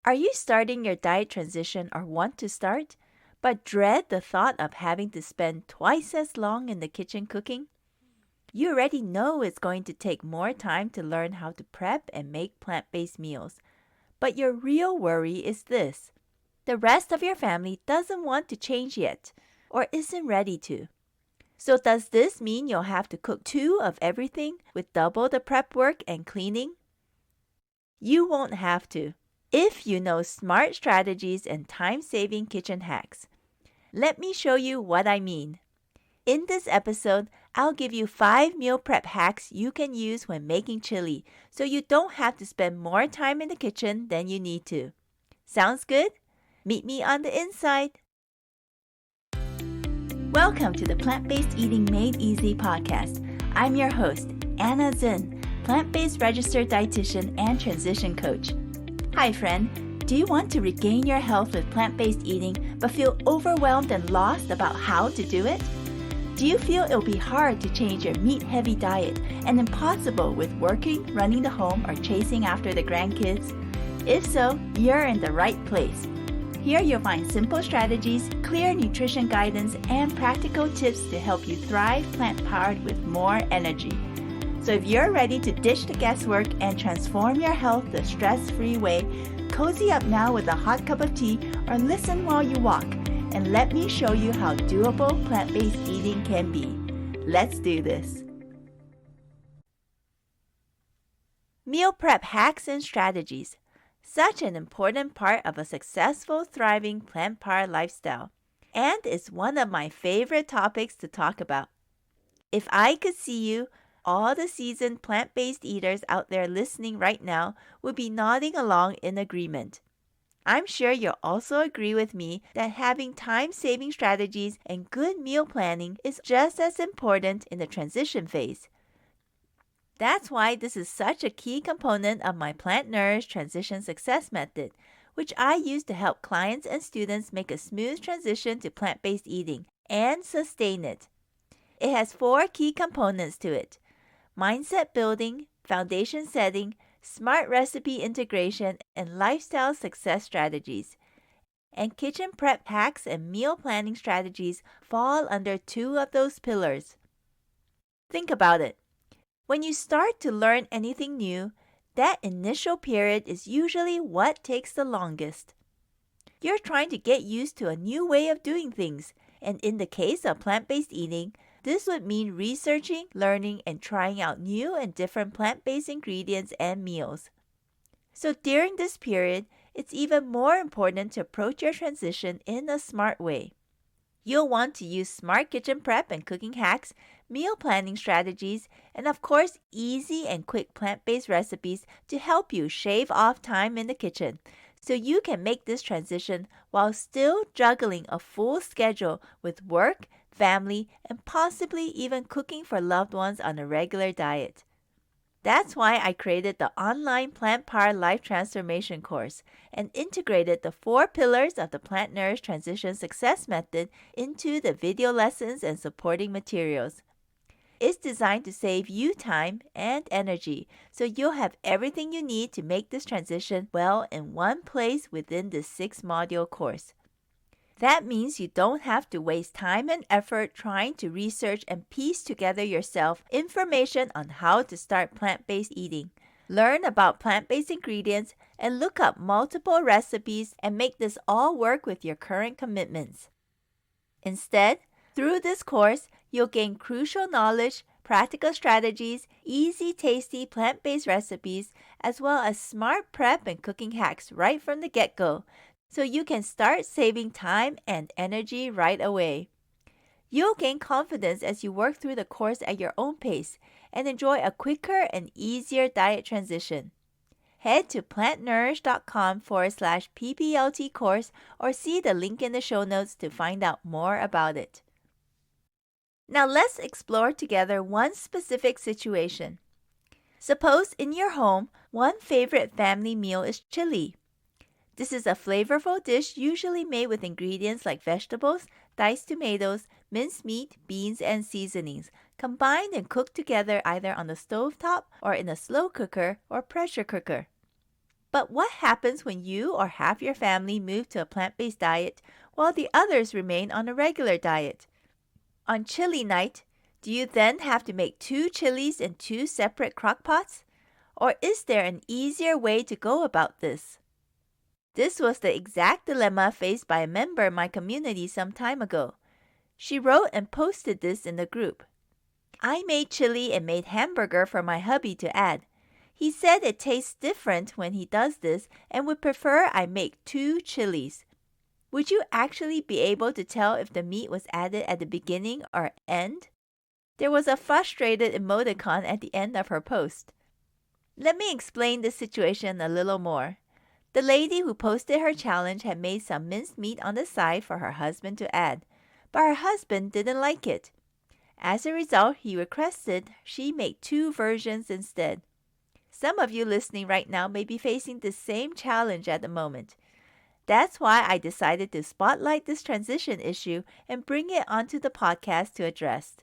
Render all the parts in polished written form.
Are you starting your diet transition or want to start, but dread the thought of having to spend twice as long in the kitchen cooking? You already know it's going to take more time to learn how to prep and make plant-based meals. But your real worry is this. The rest of your family doesn't want to change yet or isn't ready to. So does this mean you'll have to cook 2 of everything with double the prep work and cleaning? You won't have to if you know smart strategies and time-saving kitchen hacks. Let me show you what I mean. In this episode, I'll give you 5 meal prep hacks you can use when making chili so you don't have to spend more time in the kitchen than you need to. Sounds good? Meet me on the inside. Welcome to the Plant-Based Eating Made Easy podcast. I'm your host, Anna Zinn, plant-based registered dietitian and transition coach. Hi friend, do you want to regain your health with plant-based eating but feel overwhelmed and lost about how to do it? Do you feel it'll be hard to change your meat-heavy diet and impossible with working, running the home, or chasing after the grandkids? If so, you're in the right place. Here you'll find simple strategies, clear nutrition guidance, and practical tips to help you thrive plant-powered with more energy. So if you're ready to ditch the guesswork and transform your health the stress-free way, cozy up now with a hot cup of tea or listen while you walk, and let me show you how doable plant-based eating can be. Let's do this. Meal prep hacks and strategies. Such an important part of a successful, thriving, plant-powered lifestyle. And it's one of my favorite topics to talk about. If I could see you, all the seasoned plant-based eaters out there listening right now would be nodding along in agreement. I'm sure you'll also agree with me that having time-saving strategies and good meal planning is just as important in the transition phase. That's why this is such a key component of my Plant Nourished Transition Success Method, which I use to help clients and students make a smooth transition to plant-based eating and sustain it. It has 4 key components to it: mindset building, foundation setting, smart recipe integration, and lifestyle success strategies. And kitchen prep hacks and meal planning strategies fall under 2 of those pillars. Think about it. When you start to learn anything new, that initial period is usually what takes the longest. You're trying to get used to a new way of doing things, and in the case of plant-based eating, this would mean researching, learning, and trying out new and different plant-based ingredients and meals. So during this period, it's even more important to approach your transition in a smart way. You'll want to use smart kitchen prep and cooking hacks, meal planning strategies, and of course, easy and quick plant-based recipes to help you shave off time in the kitchen, so you can make this transition while still juggling a full schedule with work, family, and possibly even cooking for loved ones on a regular diet. That's why I created the online Plant Powered Life Transformation course and integrated the 4 pillars of the Plant Nourished Transition Success Method into the video lessons and supporting materials. It's designed to save you time and energy, so you'll have everything you need to make this transition well in one place within this 6-module course. That means you don't have to waste time and effort trying to research and piece together yourself information on how to start plant-based eating, learn about plant-based ingredients, and look up multiple recipes and make this all work with your current commitments. Instead, through this course, you'll gain crucial knowledge, practical strategies, easy, tasty plant-based recipes, as well as smart prep and cooking hacks right from the get-go, so you can start saving time and energy right away. You'll gain confidence as you work through the course at your own pace and enjoy a quicker and easier diet transition. Head to plantnourished.com/PPLT course or see the link in the show notes to find out more about it. Now let's explore together one specific situation. Suppose in your home, one favorite family meal is chili. This is a flavorful dish usually made with ingredients like vegetables, diced tomatoes, minced meat, beans, and seasonings, combined and cooked together either on the stovetop or in a slow cooker or pressure cooker. But what happens when you or half your family move to a plant-based diet while the others remain on a regular diet? On chili night, do you then have to make 2 chilies in 2 separate crock pots? Or is there an easier way to go about this? This was the exact dilemma faced by a member of my community some time ago. She wrote and posted this in the group. I made chili and made hamburger for my hubby to add. He said it tastes different when he does this and would prefer I make 2 chilies. Would you actually be able to tell if the meat was added at the beginning or end? There was a frustrated emoticon at the end of her post. Let me explain this situation a little more. The lady who posted her challenge had made some minced meat on the side for her husband to add, but her husband didn't like it. As a result, he requested she make 2 versions instead. Some of you listening right now may be facing the same challenge at the moment. That's why I decided to spotlight this transition issue and bring it onto the podcast to address.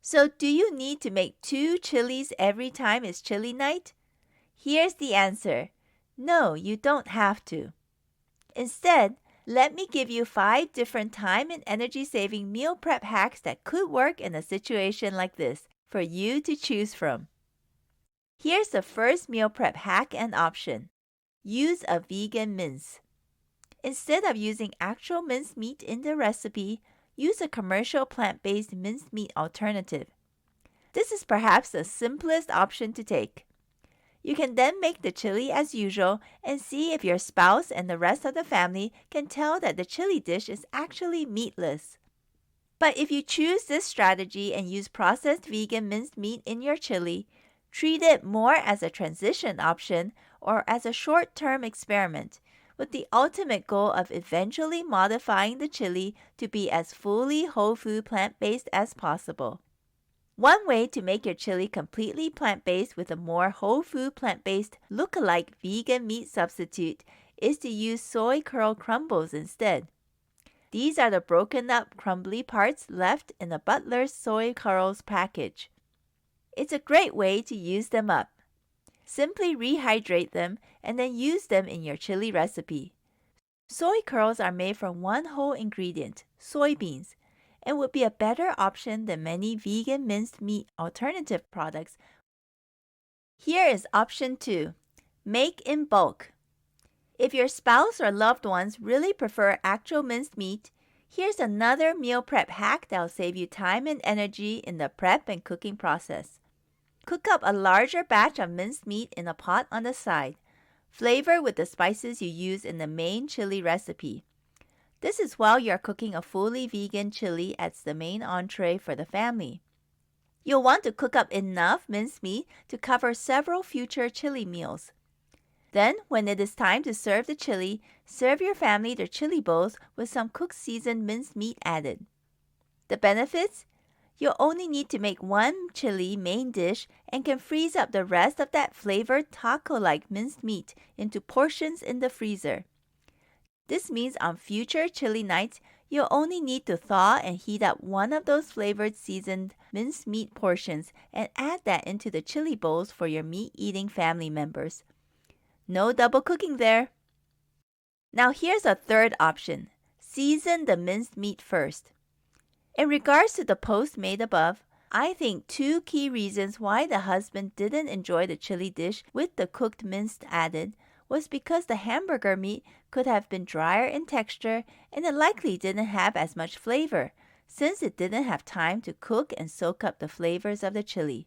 So do you need to make 2 chilies every time it's chili night? Here's the answer. No, you don't have to. Instead, let me give you 5 different time and energy-saving meal prep hacks that could work in a situation like this for you to choose from. Here's the first meal prep hack and option. Use a vegan mince. Instead of using actual minced meat in the recipe, use a commercial plant-based minced meat alternative. This is perhaps the simplest option to take. You can then make the chili as usual and see if your spouse and the rest of the family can tell that the chili dish is actually meatless. But if you choose this strategy and use processed vegan minced meat in your chili, treat it more as a transition option or as a short-term experiment, with the ultimate goal of eventually modifying the chili to be as fully whole food plant-based as possible. One way to make your chili completely plant-based with a more whole food plant-based look-alike vegan meat substitute is to use soy curl crumbles instead. These are the broken up crumbly parts left in the Butler's soy curls package. It's a great way to use them up. Simply rehydrate them and then use them in your chili recipe. Soy curls are made from one whole ingredient, soybeans, and would be a better option than many vegan minced meat alternative products. Here is option 2. Make in bulk. If your spouse or loved ones really prefer actual minced meat, here's another meal prep hack that will save you time and energy in the prep and cooking process. Cook up a larger batch of minced meat in a pot on the side. Flavor with the spices you use in the main chili recipe. This is while you are cooking a fully vegan chili as the main entree for the family. You'll want to cook up enough minced meat to cover several future chili meals. Then, when it is time to serve the chili, serve your family their chili bowls with some cooked seasoned minced meat added. The benefits? You'll only need to make 1 chili main dish and can freeze up the rest of that flavored taco-like minced meat into portions in the freezer. This means on future chili nights, you'll only need to thaw and heat up one of those flavored seasoned minced meat portions and add that into the chili bowls for your meat-eating family members. No double cooking there. Now here's a third option. Season the minced meat first. In regards to the post made above, I think 2 key reasons why the husband didn't enjoy the chili dish with the cooked minced added was because the hamburger meat could have been drier in texture and it likely didn't have as much flavor, since it didn't have time to cook and soak up the flavors of the chili.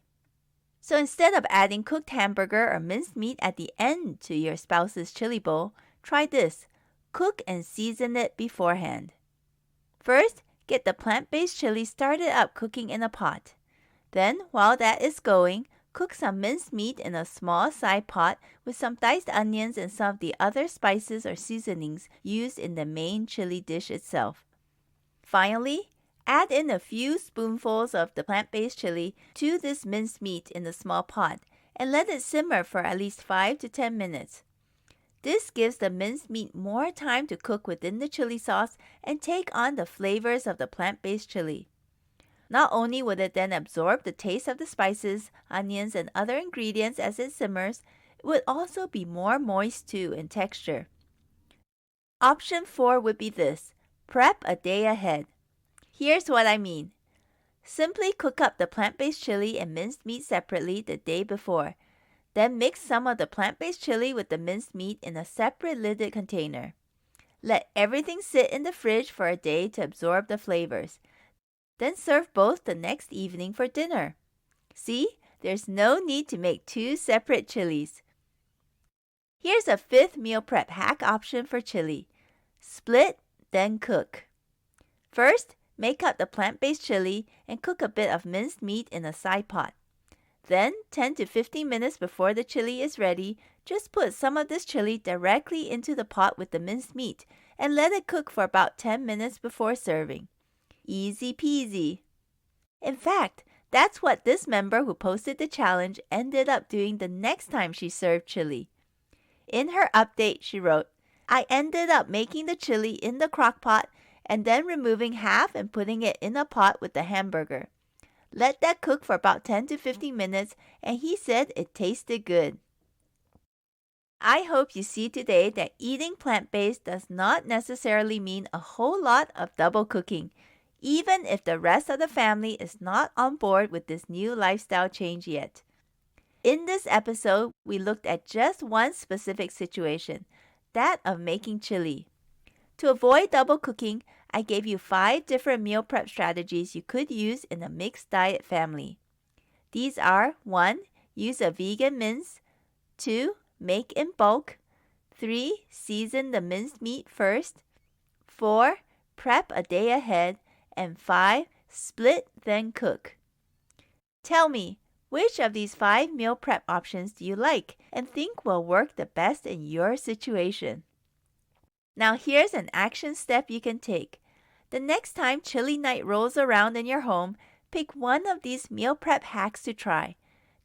So instead of adding cooked hamburger or minced meat at the end to your spouse's chili bowl, try this. Cook and season it beforehand. First, get the plant-based chili started up cooking in a pot. Then, while that is going, cook some minced meat in a small side pot with some diced onions and some of the other spices or seasonings used in the main chili dish itself. Finally, add in a few spoonfuls of the plant-based chili to this minced meat in the small pot and let it simmer for at least 5 to 10 minutes. This gives the minced meat more time to cook within the chili sauce and take on the flavors of the plant-based chili. Not only will it then absorb the taste of the spices, onions, and other ingredients as it simmers, It would also be more moist too in texture. Option 4 would be this: prep a day ahead. Here's what I mean. Simply cook up the plant-based chili and minced meat separately the day before. Then mix some of the plant-based chili with the minced meat in a separate lidded container. Let everything sit in the fridge for a day to absorb the flavors. Then serve both the next evening for dinner. See, there's no need to make 2 separate chilies. Here's a 5th meal prep hack option for chili. Split, then cook. First, make up the plant-based chili and cook a bit of minced meat in a side pot. Then, 10 to 15 minutes before the chili is ready, just put some of this chili directly into the pot with the minced meat and let it cook for about 10 minutes before serving. Easy peasy. In fact, that's what this member who posted the challenge ended up doing the next time she served chili. In her update, she wrote, "I ended up making the chili in the crock pot and then removing half and putting it in a pot with the hamburger. Let that cook for about 10 to 15 minutes, and he said it tasted good." I hope you see today that eating plant-based does not necessarily mean a whole lot of double cooking, even if the rest of the family is not on board with this new lifestyle change yet. In this episode, we looked at just one specific situation, that of making chili. To avoid double cooking, I gave you 5 different meal prep strategies you could use in a mixed diet family. These are 1. Use a vegan mince. 2. Make in bulk. 3. Season the minced meat first. 4. Prep a day ahead. And 5. Split then cook. Tell me, which of these 5 meal prep options do you like and think will work the best in your situation? Now here's an action step you can take. The next time chili night rolls around in your home, pick one of these meal prep hacks to try.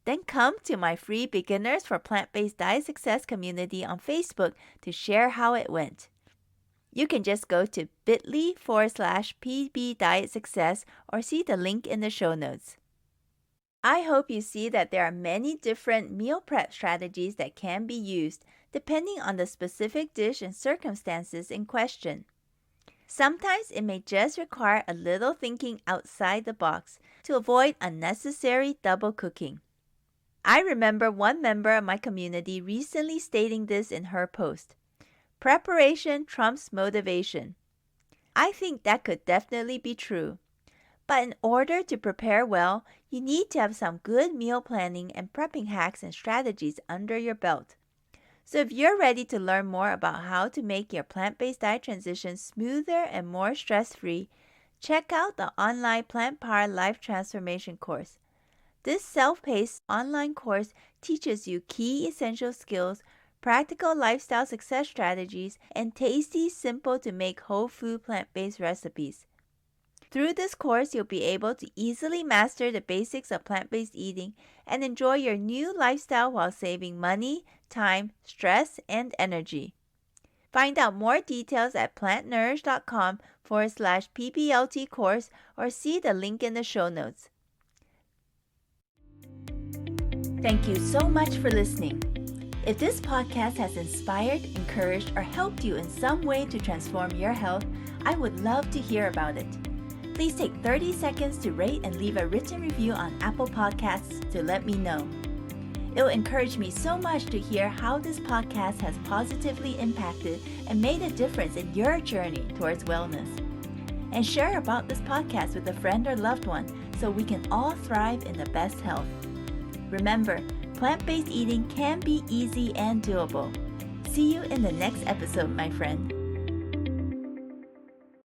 Then come to my free Beginners for Plant-Based Diet Success community on Facebook to share how it went. You can just go to bit.ly/PB Diet Success or see the link in the show notes. I hope you see that there are many different meal prep strategies that can be used depending on the specific dish and circumstances in question. Sometimes it may just require a little thinking outside the box to avoid unnecessary double cooking. I remember one member of my community recently stating this in her post: "Preparation trumps motivation." I think that could definitely be true. But in order to prepare well, you need to have some good meal planning and prepping hacks and strategies under your belt. So if you're ready to learn more about how to make your plant-based diet transition smoother and more stress-free, check out the online Plant Power Life Transformation course. This self-paced online course teaches you key essential skills, practical lifestyle success strategies, and tasty, simple-to-make whole food plant-based recipes. Through this course, you'll be able to easily master the basics of plant-based eating and enjoy your new lifestyle while saving money, time, stress, and energy. Find out more details at plantnourish.com/PBLT course or see the link in the show notes. Thank you so much for listening. If this podcast has inspired, encouraged, or helped you in some way to transform your health, I would love to hear about it. Please take 30 seconds to rate and leave a written review on Apple Podcasts to let me know. It will encourage me so much to hear how this podcast has positively impacted and made a difference in your journey towards wellness. And share about this podcast with a friend or loved one so we can all thrive in the best health. Remember, plant-based eating can be easy and doable. See you in the next episode, my friend.